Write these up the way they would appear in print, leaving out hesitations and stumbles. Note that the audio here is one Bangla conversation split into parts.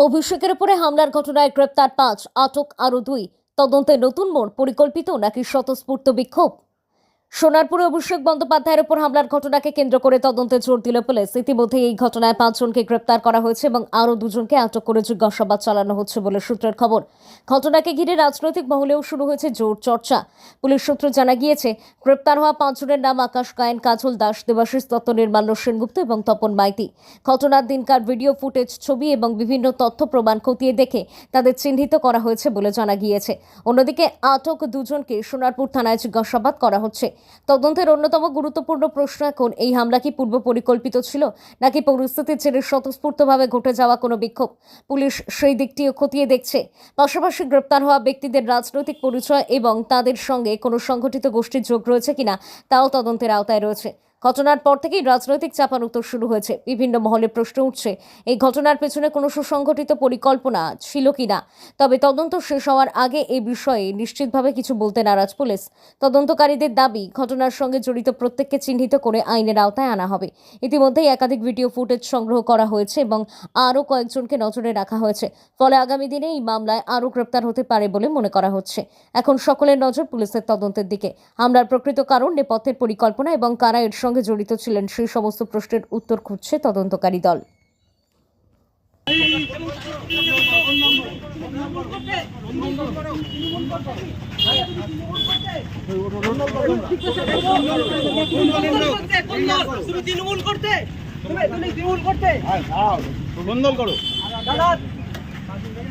অভিষেকের উপরে হামলার ঘটনায় গ্রেপ্তার ৫, আটক আরও ২। তদন্তে নতুন মোড়, পরিকল্পিত নাকি স্বতঃস্ফূর্ত বিক্ষোভ? সোনারপুরে অভিষেক বন্দ্যোপাধ্যায়ের উপর হামলার ঘটনাকে কেন্দ্র করে তদন্তে জোর দিল পুলিশ। ইতিমধ্যে এই ঘটনায় ৫ জনকে গ্রেপ্তার করা হয়েছে এবং আরও ২ জনকে আটক করে জিজ্ঞাসাবাদ চালানো হচ্ছে বলে সূত্রের খবর। ঘটনাকে ঘিরে রাজনৈতিক মহলেও শুরু হয়েছে জোর চর্চা। পুলিশ সূত্রে জানা গিয়েছে, গ্রেপ্তার হওয়া ৫ জনের নাম আকাশ গায়েন, কাজল দাস, দেবাশিস দত্ত, নির্মাল্য সেনগুপ্ত এবং তপন মাইতি। ঘটনার দিনকার ভিডিও ফুটেজ, ছবি এবং বিভিন্ন তথ্য প্রমাণ খতিয়ে দেখে তাদের চিহ্নিত করা হয়েছে বলে জানা গিয়েছে। অন্যদিকে আটক ২ জনকে সোনারপুর থানায় জিজ্ঞাসাবাদ করা হচ্ছে। তদন্তের অন্যতম গুরুত্বপূর্ণ প্রশ্ন এখন, এই হামলা কি পূর্ব পরিকল্পিত ছিল নাকি পরিস্থিতির জেরে স্বতঃস্ফূর্তভাবে ঘটে যাওয়া কোনো বিক্ষোভ? পুলিশ সেই দিকটিও খতিয়ে দেখছে। পাশাপাশি গ্রেপ্তার হওয়া ব্যক্তিদের রাজনৈতিক পরিচয় এবং তাদের সঙ্গে কোনো সংগঠিত গোষ্ঠীর যোগ রয়েছে কিনা তাও তদন্তের আওতায় রয়েছে। ঘটনার পর থেকেই রাজনৈতিক চাপানুতর শুরু হয়েছে। বিভিন্ন মহলে প্রশ্ন উঠছে, এই ঘটনার পেছনে কোনো সুসংগঠিত পরিকল্পনা ছিল কিনা। তবে তদন্ত শেষ হওয়ার আগে এই বিষয়ে নিশ্চিতভাবে কিছু বলতে নারাজ পুলিশ। তদন্তকারীদের দাবি, ঘটনার সঙ্গে জড়িত প্রত্যেককে চিহ্নিত করে আইনের আওতায় আনা হবে। ইতিমধ্যেই একাধিক ভিডিও ফুটেজ সংগ্রহ করা হয়েছে এবং আরও কয়েকজনকে নজরে রাখা হয়েছে। ফলে আগামী দিনে এই মামলায় আরও গ্রেপ্তার হতে পারে বলে মনে করা হচ্ছে। এখন সকলের নজর পুলিশের তদন্তের দিকে। হামলার প্রকৃত কারণ, নেপথ্যের পরিকল্পনা এবং কারা এর সঙ্গে জড়িত ছিলেন সেই সমস্ত প্রশ্নের উত্তর খুঁজছে তদন্তকারী দল।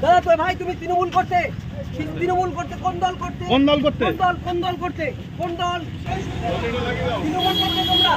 দাদা তো ভাই, তুমি তৃণমূল করতে, তৃণমূল করতে কোন দল করতে, কোন দল করতে, কোন দল করতে, কোন দল তৃণমূল করতে তোমরা?